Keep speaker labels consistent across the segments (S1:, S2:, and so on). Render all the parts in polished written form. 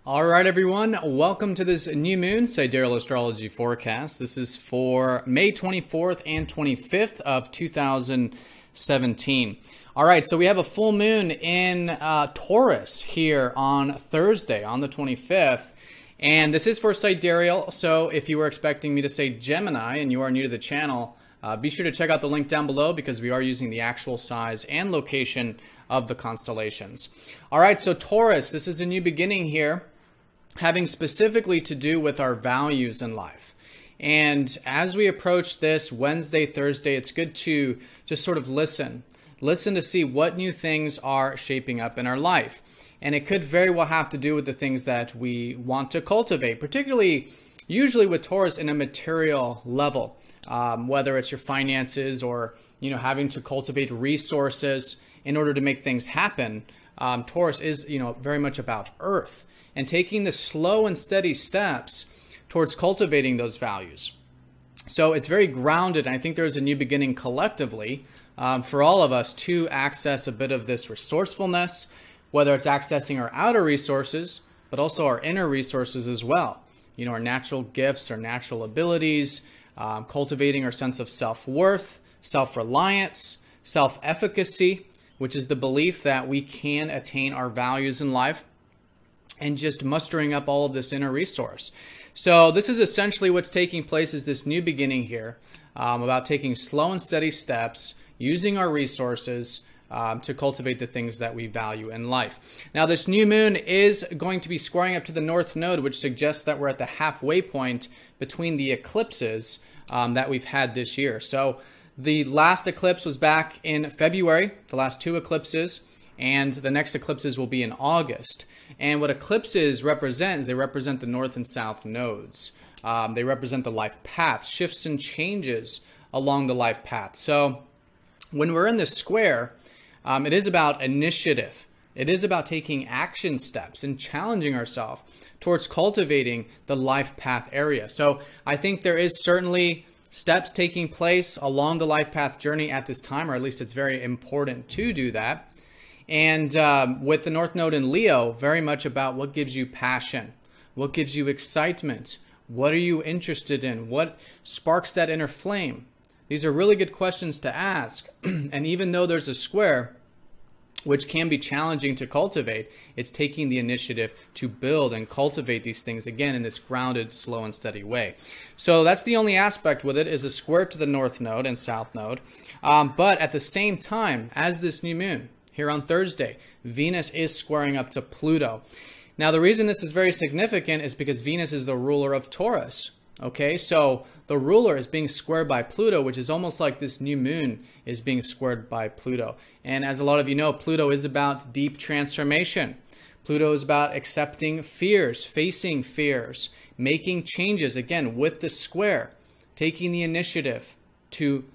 S1: All right, everyone. Welcome to this new moon Sidereal astrology forecast. This is for May 24th and 25th of 2017. All right, so we have a full moon in Taurus here on Thursday, on the 25th. And this is for Sidereal. So if you were expecting me to say Gemini and you are new to the channel, be sure to check out the link down below because we are using the actual size and location of the constellations. All right, so Taurus, this is a new beginning here, having specifically to do with our values in life. And as we approach this Wednesday, Thursday, it's good to just sort of listen to see what new things are shaping up in our life. And it could very well have to do with the things that we want to cultivate, particularly usually with Taurus in a material level, whether it's your finances or, having to cultivate resources in order to make things happen. Taurus is, very much about earth and taking the slow and steady steps towards cultivating those values. So it's very grounded. And I think there's a new beginning collectively for all of us to access a bit of this resourcefulness, whether it's accessing our outer resources, but also our inner resources as well. Our natural gifts, our natural abilities, cultivating our sense of self-worth, self-reliance, self-efficacy, which is the belief that we can attain our values in life, and just mustering up all of this inner resource. So this is essentially what's taking place, is this new beginning here, about taking slow and steady steps, using our resources to cultivate the things that we value in life. Now, this new moon is going to be squaring up to the North Node, which suggests that we're at the halfway point between the eclipses that we've had this year. So the last eclipse was back in February, the last two eclipses, and the next eclipses will be in August. And what eclipses represent is they represent the North and South nodes. They represent the life path, shifts and changes along the life path. So when we're in this square, it is about initiative. It is about taking action steps and challenging ourselves towards cultivating the life path area. So I think there is certainly steps taking place along the life path journey at this time, or at least it's very important to do that. And with the North Node in Leo, very much about what gives you passion, what gives you excitement, what are you interested in, what sparks that inner flame. These are really good questions to ask. And even though there's a square, which can be challenging to cultivate, it's taking the initiative to build and cultivate these things again in this grounded, slow and steady way. So that's the only aspect with it, is a square to the North Node and South Node. But at the same time, as this new moon here on Thursday, Venus is squaring up to Pluto. Now, the reason this is very significant is because Venus is the ruler of Taurus. Okay, so the ruler is being squared by Pluto, which is almost like this new moon is being squared by Pluto. And as a lot of you know, Pluto is about deep transformation. Pluto is about accepting fears, facing fears, making changes, again, with the square, taking the initiative to,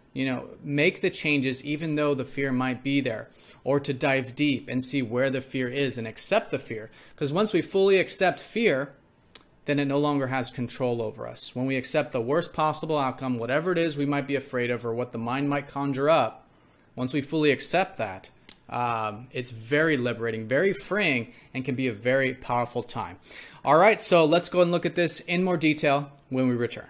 S1: make the changes even though the fear might be there, or to dive deep and see where the fear is and accept the fear. Because once we fully accept fear, then it no longer has control over us. When we accept the worst possible outcome, whatever it is we might be afraid of or what the mind might conjure up, once we fully accept that, it's very liberating, very freeing, and can be a very powerful time. All right, so let's go and look at this in more detail when we return.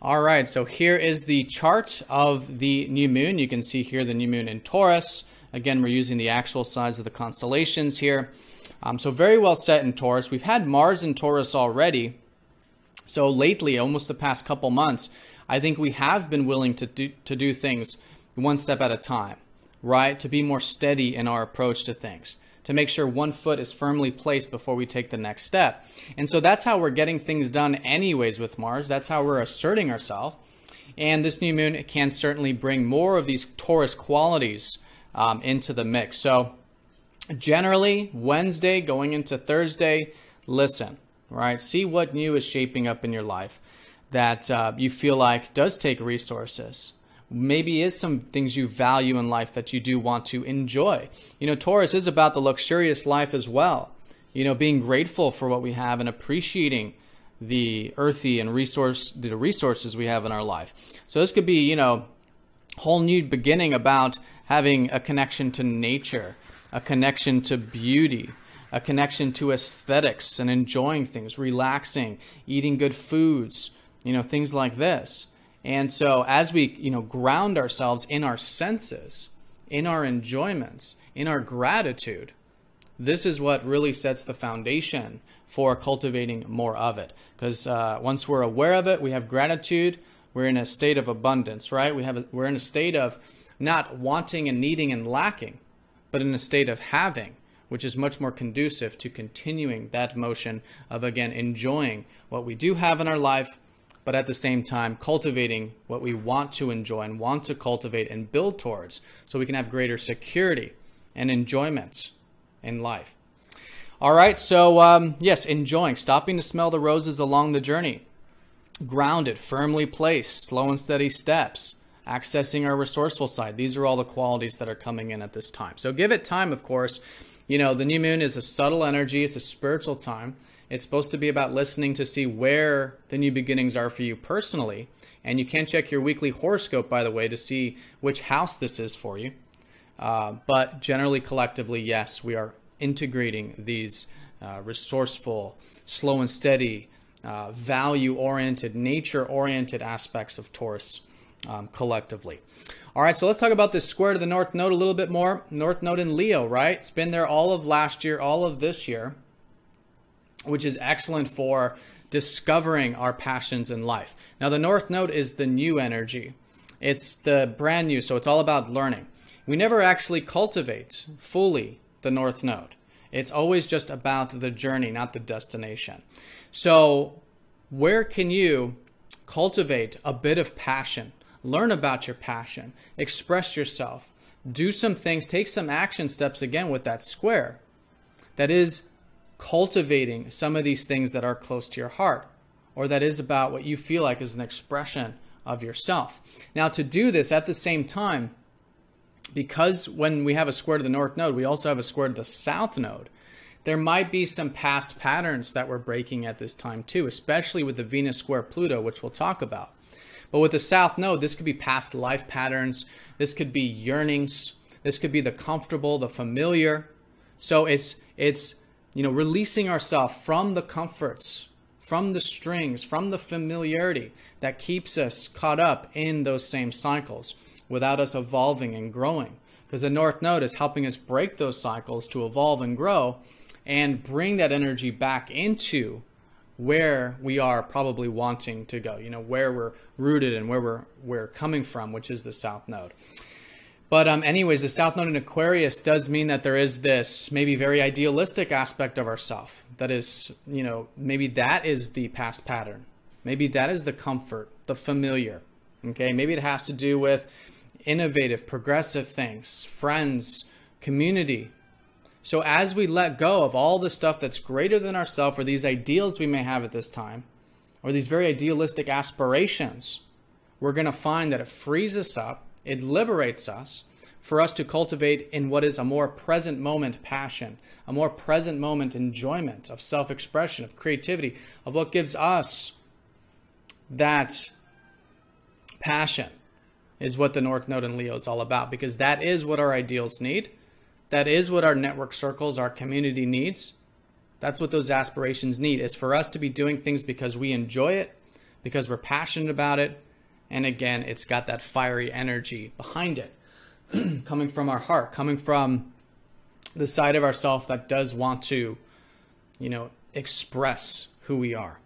S1: All right, so here is the chart of the new moon. You can see here the new moon in Taurus. Again, we're using the actual size of the constellations here. So very well set in Taurus. We've had Mars in Taurus already. So lately, almost the past couple months, I think we have been willing to do things one step at a time, right? To be more steady in our approach to things, to make sure one foot is firmly placed before we take the next step. And so that's how we're getting things done anyways with Mars. That's how we're asserting ourselves. And this new moon can certainly bring more of these Taurus qualities into the mix. So generally, Wednesday going into Thursday, listen, right? See what new is shaping up in your life that you feel like does take resources. Maybe is some things you value in life that you do want to enjoy. Taurus is about the luxurious life as well. Being grateful for what we have and appreciating the earthy and the resources we have in our life. So this could be, you know, whole new beginning about having a connection to nature, a connection to beauty, a connection to aesthetics and enjoying things, relaxing, eating good foods, you know, things like this. And so as we, you know, ground ourselves in our senses, in our enjoyments, in our gratitude, this is what really sets the foundation for cultivating more of it. Because once we're aware of it, we have gratitude, we're in a state of abundance, right? We're in a state of not wanting and needing and lacking, but in a state of having, which is much more conducive to continuing that motion of, again, enjoying what we do have in our life, but at the same time cultivating what we want to enjoy and want to cultivate and build towards, so we can have greater security and enjoyment in life. All right, so yes, enjoying, stopping to smell the roses along the journey, grounded, firmly placed, slow and steady steps, accessing our resourceful side. These are all the qualities that are coming in at this time. So give it time, of course. You know, the new moon is a subtle energy. It's a spiritual time. It's supposed to be about listening to see where the new beginnings are for you personally. And you can check your weekly horoscope, by the way, to see which house this is for you. But generally, collectively, yes, we are integrating these resourceful, slow and steady, value-oriented, nature-oriented aspects of Taurus collectively. All right, so let's talk about this square to the North Node a little bit more. North Node in Leo, right? It's been there all of last year, all of this year, which is excellent for discovering our passions in life. Now, the North Node is the new energy. It's the brand new, so it's all about learning. We never actually cultivate fully the North Node. It's always just about the journey, not the destination. So where can you cultivate a bit of passion? Learn about your passion, express yourself, do some things, take some action steps again with that square. That is cultivating some of these things that are close to your heart, or that is about what you feel like is an expression of yourself. Now, to do this at the same time, because when we have a square to the North Node, we also have a square to the South Node, there might be some past patterns that we're breaking at this time too, especially with the Venus square Pluto, which we'll talk about. But with the South Node, this could be past life patterns. This could be yearnings. This could be the comfortable, the familiar. So it's you know, releasing ourselves from the comforts, from the strings, from the familiarity that keeps us caught up in those same cycles without us evolving and growing. Because the North Node is helping us break those cycles to evolve and grow and bring that energy back into where we are probably wanting to go, you know, where we're rooted and where we're coming from, which is the South Node. But anyways, the South Node in Aquarius does mean that there is this maybe very idealistic aspect of ourself. That is, you know, maybe that is the past pattern. Maybe that is the comfort, the familiar. Okay, maybe it has to do with innovative, progressive things, friends, community. So as we let go of all the stuff that's greater than ourselves, or these ideals we may have at this time, or these very idealistic aspirations, we're going to find that it frees us up, it liberates us for us to cultivate in what is a more present moment passion, a more present moment enjoyment of self-expression, of creativity, of what gives us that passion, is what the North Node in Leo is all about, because that is what our ideals need. That is what our network circles, our community needs. That's what those aspirations need, is for us to be doing things because we enjoy it, because we're passionate about it. And again, it's got that fiery energy behind it, coming from our heart, coming from the side of ourself that does want to, you know, express who we are.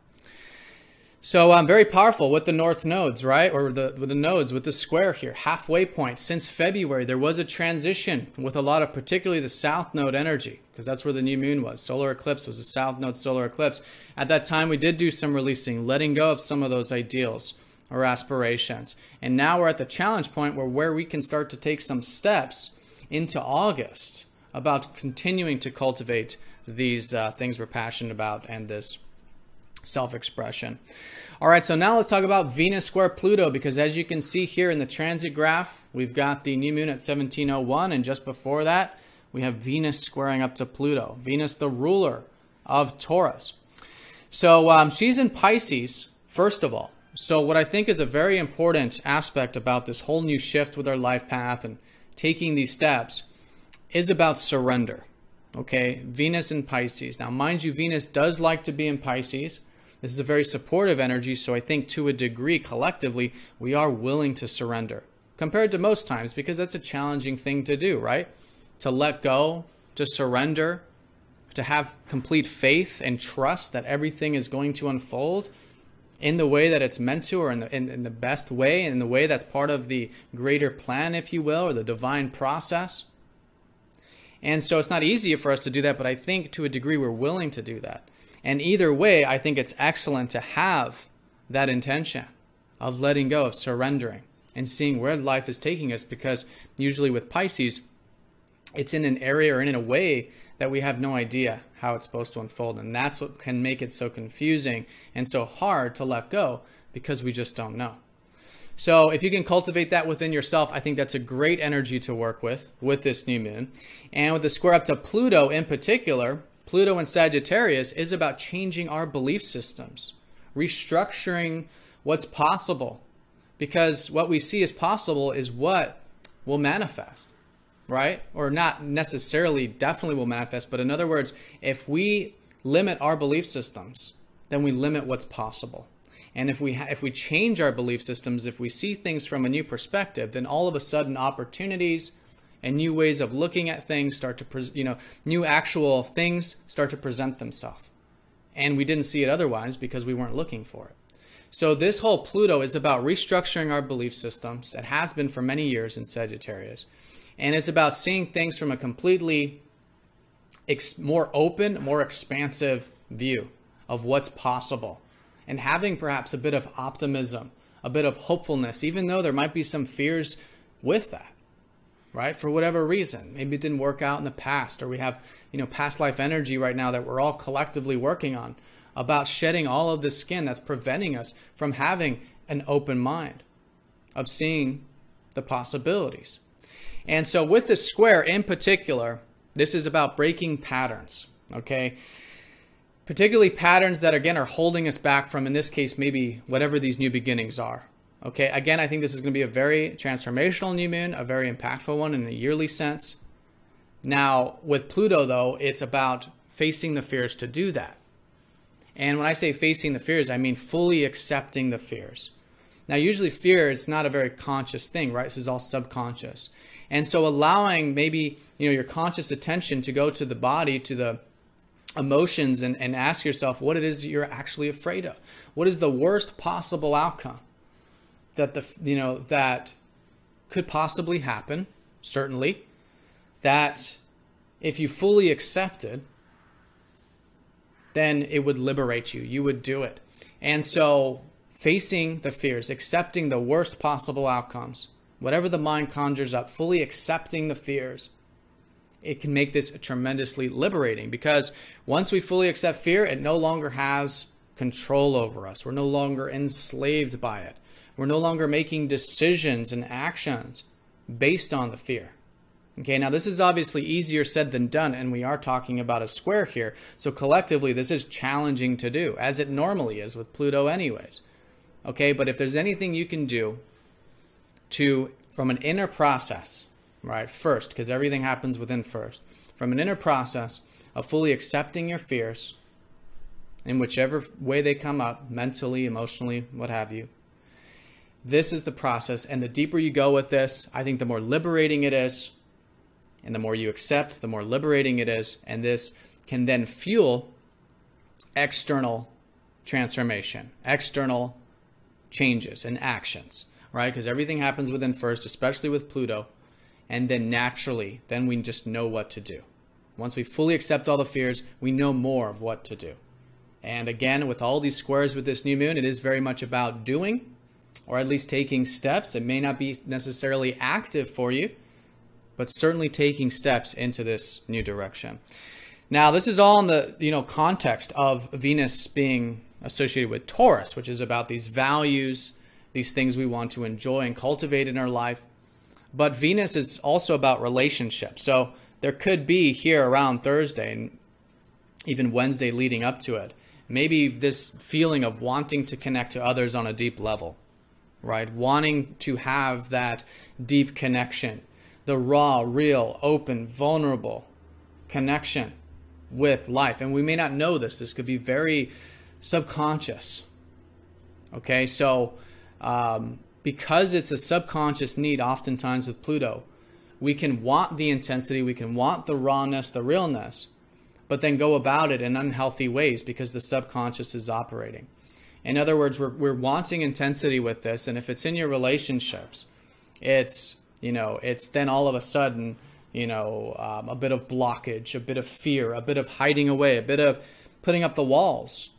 S1: So very powerful with the North Nodes, right? Or with the nodes, with the square here, halfway point. Since February, there was a transition with a lot of particularly the South Node energy, because that's where the new moon was. Solar eclipse was a South Node solar eclipse. At that time, we did do some releasing, letting go of some of those ideals or aspirations. And now we're at the challenge point where we can start to take some steps into August about continuing to cultivate these things we're passionate about and this self-expression. All right, so now let's talk about Venus square Pluto, because as you can see here in the transit graph, we've got the new moon at 1701, and just before that, we have Venus squaring up to Pluto. Venus, the ruler of Taurus. So she's in Pisces, first of all. So what I think is a very important aspect about this whole new shift with our life path and taking these steps is about surrender. Okay, Venus in Pisces. Now, mind you, Venus does like to be in Pisces. This is a very supportive energy, so I think to a degree, collectively, we are willing to surrender compared to most times, because that's a challenging thing to do, right? To let go, to surrender, to have complete faith and trust that everything is going to unfold in the way that it's meant to, or in the best way, in the way that's part of the greater plan, if you will, or the divine process. And so it's not easy for us to do that, but I think to a degree we're willing to do that. And either way, I think it's excellent to have that intention of letting go, of surrendering, and seeing where life is taking us, because usually with Pisces, it's in an area or in a way that we have no idea how it's supposed to unfold. And that's what can make it so confusing and so hard to let go, because we just don't know. So if you can cultivate that within yourself, I think that's a great energy to work with this new moon. And with the square up to Pluto in particular, Pluto and Sagittarius is about changing our belief systems, restructuring what's possible, because what we see as possible is what will manifest, right? Or not necessarily definitely will manifest, but in other words, if we limit our belief systems, then we limit what's possible. And if we change our belief systems, if we see things from a new perspective, then all of a sudden opportunities and new ways of looking at things start to, new actual things start to present themselves. And we didn't see it otherwise because we weren't looking for it. So this whole Pluto is about restructuring our belief systems. It has been for many years in Sagittarius. And it's about seeing things from a completely more open, more expansive view of what's possible. And having perhaps a bit of optimism, a bit of hopefulness, even though there might be some fears with that, right? For whatever reason. Maybe it didn't work out in the past, or we have, past life energy right now that we're all collectively working on, about shedding all of the skin that's preventing us from having an open mind, of seeing the possibilities. And so with this square in particular, this is about breaking patterns, okay? Particularly patterns that, again, are holding us back from, in this case, maybe whatever these new beginnings are. Okay, again, I think this is going to be a very transformational new moon, a very impactful one in a yearly sense. Now, with Pluto, though, it's about facing the fears to do that. And when I say facing the fears, I mean fully accepting the fears. Now, usually fear is not a very conscious thing, right? This is all subconscious. And so allowing maybe, your conscious attention to go to the body, to the emotions, and ask yourself what it is you're actually afraid of. What is the worst possible outcome that that could possibly happen? Certainly, that if you fully accepted, then it would liberate you. You would do it. And so facing the fears, accepting the worst possible outcomes, whatever the mind conjures up, fully accepting the fears, it can make this tremendously liberating, because once we fully accept fear, it no longer has control over us. We're no longer enslaved by it. We're no longer making decisions and actions based on the fear. Okay, now this is obviously easier said than done, and we are talking about a square here. So collectively, this is challenging to do, as it normally is with Pluto anyways. Okay, but if there's anything you can do from an inner process, right, first, because everything happens within first, from an inner process of fully accepting your fears in whichever way they come up, mentally, emotionally, what have you. This is the process, and the deeper you go with this, I think the more liberating it is, and the more you accept, the more liberating it is, and this can then fuel external transformation, external changes and actions, right? Because everything happens within first, especially with Pluto. And then naturally, then we just know what to do. Once we fully accept all the fears, we know more of what to do. And again, with all these squares with this new moon, it is very much about doing, or at least taking steps. It may not be necessarily active for you, but certainly taking steps into this new direction. Now, this is all in the context of Venus being associated with Taurus, which is about these values, these things we want to enjoy and cultivate in our life. But Venus is also about relationships. So there could be here around Thursday and even Wednesday leading up to it, maybe this feeling of wanting to connect to others on a deep level, right? Wanting to have that deep connection, the raw, real, open, vulnerable connection with life. And we may not know this. This could be very subconscious. Okay, so because it's a subconscious need oftentimes with Pluto, we can want the intensity, we can want the rawness, the realness, but then go about it in unhealthy ways because the subconscious is operating. In other words, we're wanting intensity with this, and if it's in your relationships, it's then all of a sudden, a bit of blockage, a bit of fear, a bit of hiding away, a bit of putting up the walls.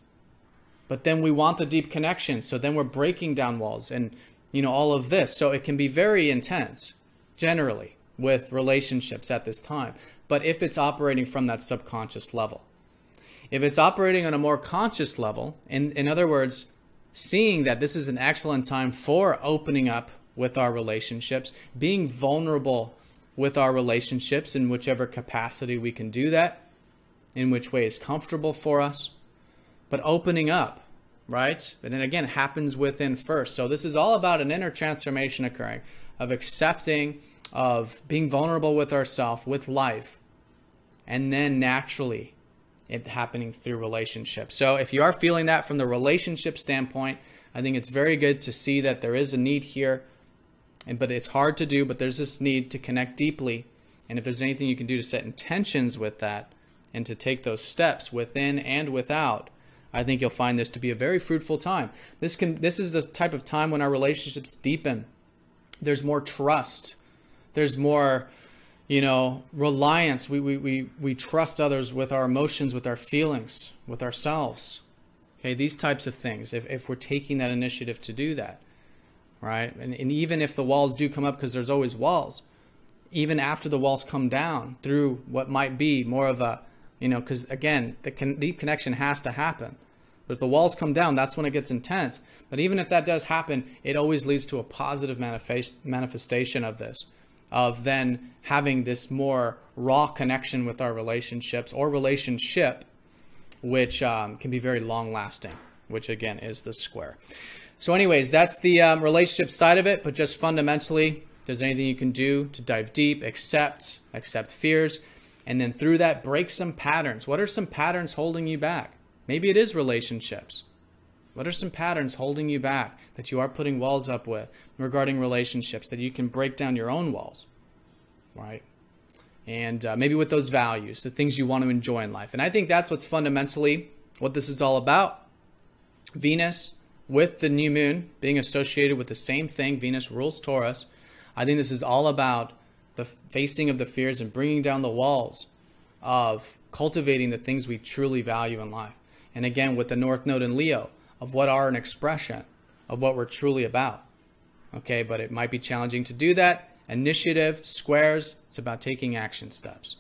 S1: But then we want the deep connection, so then we're breaking down walls and, all of this. So it can be very intense, generally, with relationships at this time. But if it's operating from that subconscious level. If it's operating on a more conscious level, in other words, seeing that this is an excellent time for opening up with our relationships, being vulnerable with our relationships in whichever capacity we can do that, in which way is comfortable for us, but opening up, right? And then again, it happens within first. So this is all about an inner transformation occurring, of accepting, of being vulnerable with ourselves, with life, and then naturally it happening through relationships. So if you are feeling that from the relationship standpoint, I think it's very good to see that there is a need here, but it's hard to do, but there's this need to connect deeply. And if there's anything you can do to set intentions with that and to take those steps within and without, I think you'll find this to be a very fruitful time. This is the type of time when our relationships deepen. There's more trust. There's more, reliance. We trust others with our emotions, with our feelings, with ourselves. Okay, these types of things, if we're taking that initiative to do that, right? And even if the walls do come up, because there's always walls, even after the walls come down through what might be more of a, because again, the deep connection has to happen. But if the walls come down, that's when it gets intense. But even if that does happen, it always leads to a positive manifestation of this, of then having this more raw connection with our relationships or relationship, which can be very long lasting, which again is the square. So anyways, that's the relationship side of it, but just fundamentally, if there's anything you can do to dive deep, accept fears, and then through that, break some patterns. What are some patterns holding you back? Maybe it is relationships. What are some patterns holding you back that you are putting walls up with regarding relationships that you can break down your own walls, right? And maybe with those values, the things you want to enjoy in life. And I think that's what's fundamentally what this is all about. Venus with the new moon being associated with the same thing. Venus rules Taurus. I think this is all about the facing of the fears and bringing down the walls of cultivating the things we truly value in life. And again, with the North Node in Leo, of what are an expression of what we're truly about. Okay, but it might be challenging to do that. Initiative, squares, it's about taking action steps.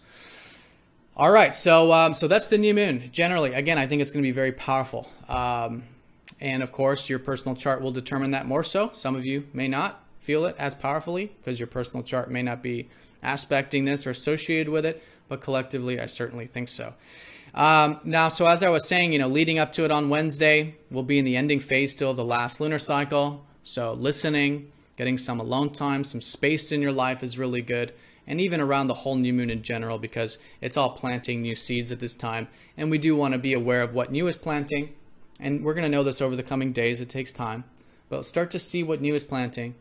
S1: All right, so that's the new moon. Generally, again, I think it's going to be very powerful. And of course, your personal chart will determine that more so. Some of you may not feel it as powerfully because your personal chart may not be aspecting this or associated with it, but collectively, I certainly think so. Now, so as I was saying, leading up to it on Wednesday, we'll be in the ending phase still of the last lunar cycle. So listening, getting some alone time, some space in your life is really good. And even around the whole new moon in general, because it's all planting new seeds at this time. And we do want to be aware of what new is planting. And we're going to know this over the coming days. It takes time. But start to see what new is planting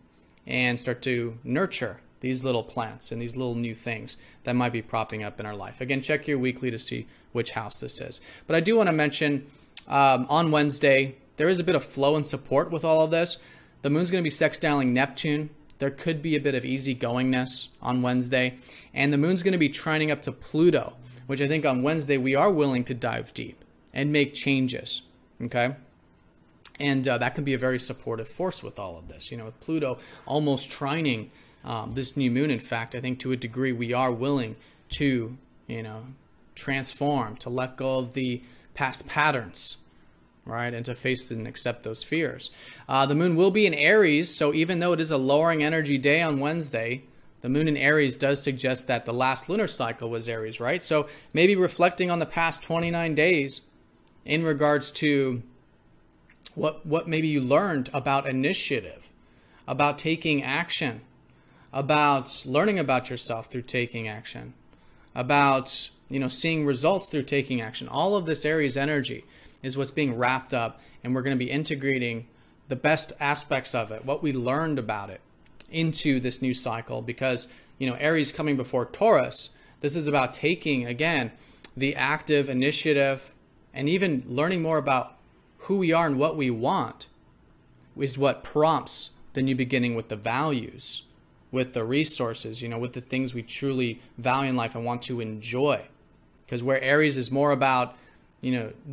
S1: and start to nurture these little plants and these little new things that might be propping up in our life. Again, check your weekly to see which house this is. But I do want to mention on Wednesday, there is a bit of flow and support with all of this. The moon's going to be sextiling Neptune. There could be a bit of easygoingness on Wednesday. And the moon's going to be trining up to Pluto, which I think on Wednesday we are willing to dive deep and make changes. Okay? And that can be a very supportive force with all of this. With Pluto almost trining this new moon, in fact, I think to a degree we are willing to, transform, to let go of the past patterns, right? And to face and accept those fears. The moon will be in Aries, so even though it is a lowering energy day on Wednesday, the moon in Aries does suggest that the last lunar cycle was Aries, right? So maybe reflecting on the past 29 days in regards to what maybe you learned about initiative, about taking action, about learning about yourself through taking action, about seeing results through taking action. All of this Aries energy is what's being wrapped up, and we're going to be integrating the best aspects of it, what we learned about it, into this new cycle. Because Aries coming before Taurus, this is about taking, again, the active initiative and even learning more about who we are and what we want is what prompts the new beginning with the values, with the resources, with the things we truly value in life and want to enjoy. Because where Aries is more about,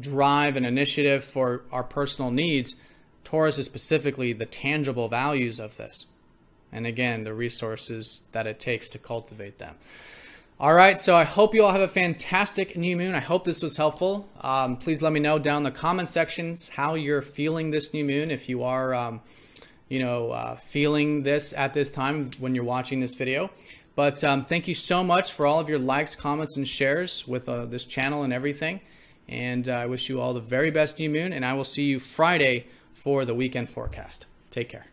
S1: drive and initiative for our personal needs, Taurus is specifically the tangible values of this. And again, the resources that it takes to cultivate them. All right, so I hope you all have a fantastic new moon. I hope this was helpful. Please let me know down in the comment sections how you're feeling this new moon. If you are, feeling this at this time when you're watching this video. But thank you so much for all of your likes, comments, and shares with this channel and everything. And I wish you all the very best new moon, and I will see you Friday for the weekend forecast. Take care.